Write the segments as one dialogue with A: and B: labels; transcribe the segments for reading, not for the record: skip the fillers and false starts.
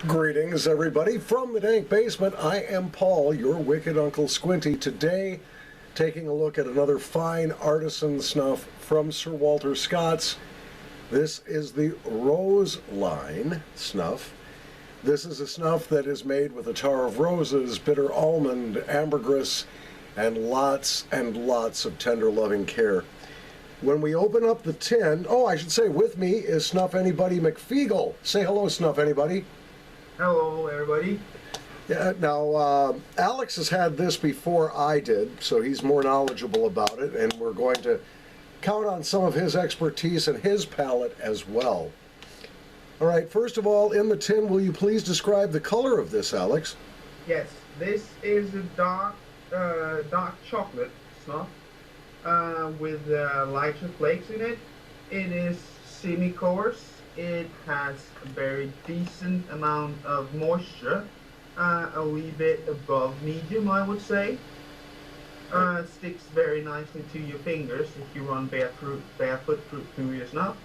A: Greetings, everybody, from the dank basement. I am Paul, your wicked Uncle Squinty. Today, taking a look at another fine artisan snuff from Sir Walter Scot's. This is the Rosleine snuff. This is a snuff that is made with attar of roses, bitter almond, ambergris, and lots of tender loving care. When we open up the tin, I should say with me is Snuffanybody McFeegle. Say hello, Snuffanybody.
B: Hello, everybody.
A: Yeah, now, Alex has had this before I did, so he's more knowledgeable about it, and we're going to count on some of his expertise and his palate as well. All right, first of all, in the tin, will you please describe the color of this, Alex?
B: Yes, this is a dark chocolate snuff with lighter flakes in it. It is semi-coarse. It has a very decent amount of moisture, a wee bit above medium, I would say. It sticks very nicely to your fingers if you run barefoot through your snuff.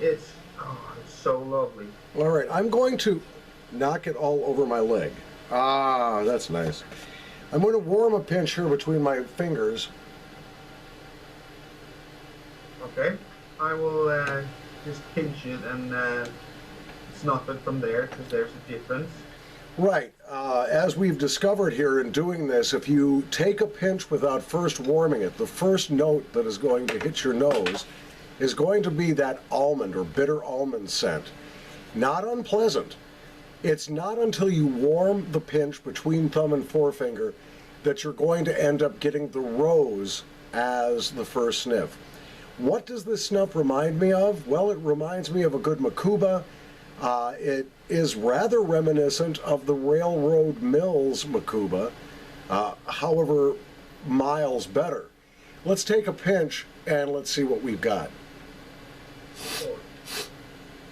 B: It's so lovely.
A: All right, I'm going to knock it all over my leg. Ah, that's nice. I'm going to warm a pinch here between my fingers.
B: Okay, I will just pinch it and snuff it from there because there's a difference.
A: Right. As we've discovered here in doing this, if you take a pinch without first warming it, the first note that is going to hit your nose is going to be that almond or bitter almond scent. Not unpleasant. It's not until you warm the pinch between thumb and forefinger that you're going to end up getting the rose as the first sniff. What does this snuff remind me of? Well, it reminds me of a good macuba. It is rather reminiscent of the Railroad Mills macuba, however, miles better. Let's take a pinch and let's see what we've got.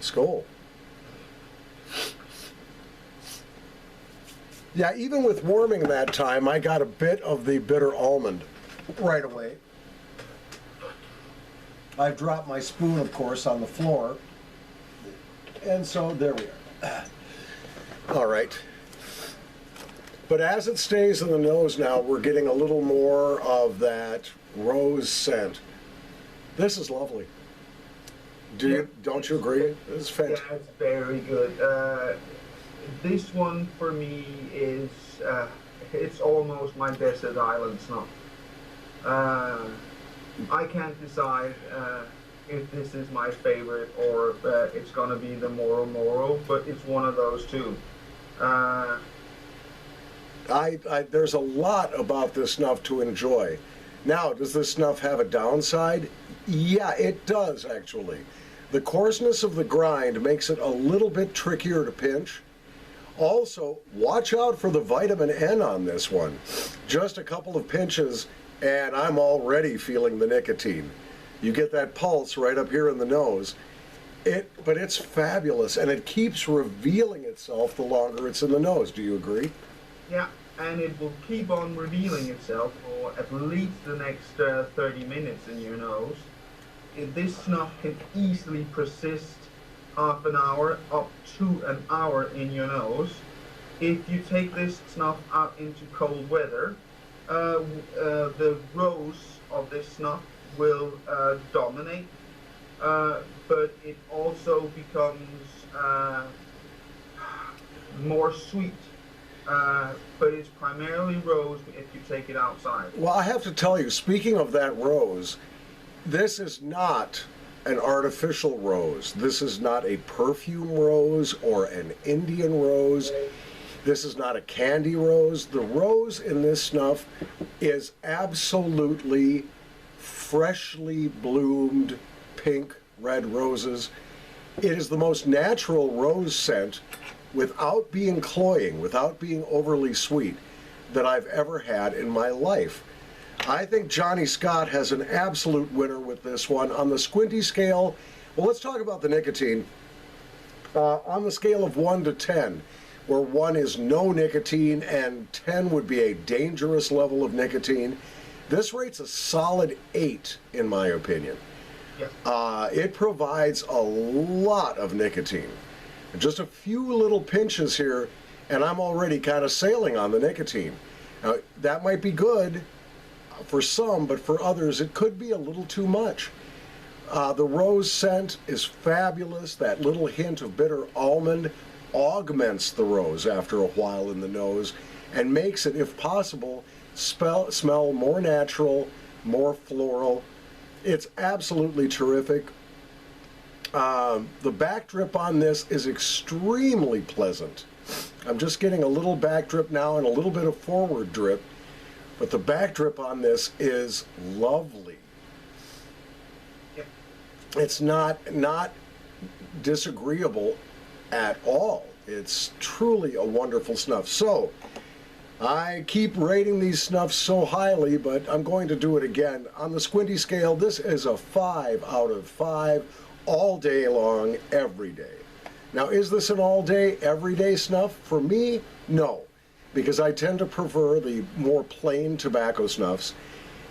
A: Skål. Yeah, even with warming that time, I got a bit of the bitter almond right away. I've dropped my spoon, of course, on the floor. And so there we are. All right. But as it stays in the nose now, we're getting a little more of that rose scent. This is lovely. Don't you agree? This is fantastic.
B: Yeah, it's very good. This one for me is, it's almost my desert island snuff. I can't decide if this is my favorite or it's going to be the Moro Moro, but it's one of those two.
A: There's a lot about this snuff to enjoy. Now, does this snuff have a downside? Yeah, it does, actually. The coarseness of the grind makes it a little bit trickier to pinch. Also, watch out for the vitamin N on this one. Just a couple of pinches and I'm already feeling the nicotine. You get that pulse right up here in the nose. But it's fabulous, and it keeps revealing itself the longer it's in the nose. Do you agree?
B: Yeah, and it will keep on revealing itself for at least the next 30 minutes in your nose. This snuff can easily persist half an hour up to an hour in your nose. If you take this snuff out into cold weather, the rose of this snuff will dominate, but it also becomes more sweet. But it's primarily rose if you take it outside.
A: Well, I have to tell you, speaking of that rose, this is not an artificial rose. This is not a perfume rose or an Indian rose. This is not a candy rose. The rose in this snuff is absolutely freshly bloomed pink red roses. It is the most natural rose scent without being cloying, without being overly sweet, that I've ever had in my life. I think Johnny Scott has an absolute winner with this one. On the Squinty scale, well, let's talk about the nicotine. On the scale of 1 to 10, where 1 is no nicotine and 10 would be a dangerous level of nicotine, this rate's a solid 8, in my opinion. It provides a lot of nicotine. Just a few little pinches here, and I'm already kind of sailing on the nicotine. Now, that might be good for some, but for others, it could be a little too much. The rose scent is fabulous. That little hint of bitter almond augments the rose after a while in the nose and makes it, if possible, smell more natural, more floral. It's absolutely terrific. The back drip on this is extremely pleasant. I'm just getting a little back drip now and a little bit of forward drip, but the back drip on this is lovely.
B: Yep.
A: It's not disagreeable at all. It's truly a wonderful snuff. So, I keep rating these snuffs so highly, but I'm going to do it again. On the Squinty scale, this is a 5 out of 5 all day long, every day. Now, is this an all-day, everyday snuff? For me, no, because I tend to prefer the more plain tobacco snuffs.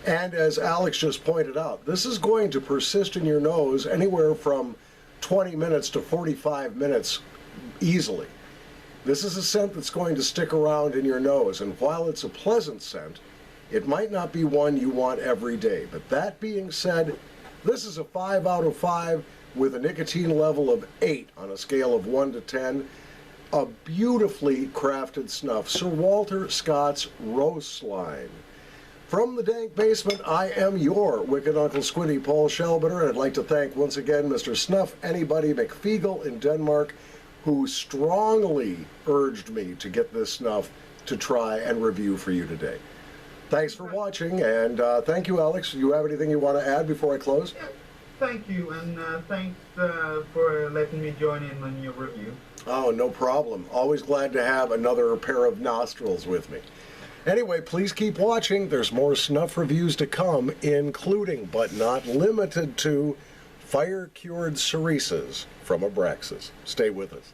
A: And as Alex just pointed out, this is going to persist in your nose anywhere from 20 minutes to 45 minutes easily. This is a scent that's going to stick around in your nose, and while it's a pleasant scent, it might not be one you want every day. But that being said, this is a 5 out of 5 with a nicotine level of 8 on a scale of 1 to 10. A beautifully crafted snuff, Sir Walter Scot's Rosleine. From the dank basement, I am your Wicked Uncle Squinty, Paul Shelbetter, and I'd like to thank once again Mr. Snuffanybody McFeegle in Denmark, who strongly urged me to get this snuff to try and review for you today. Thanks for watching, and thank you, Alex. Do you have anything you want to add before I close?
B: Yeah, thank you, and thanks for letting me join in on your review.
A: Oh, no problem. Always glad to have another pair of nostrils with me. Anyway, please keep watching. There's more snuff reviews to come, including, but not limited to, fire-cured cerises from Abraxas. Stay with us.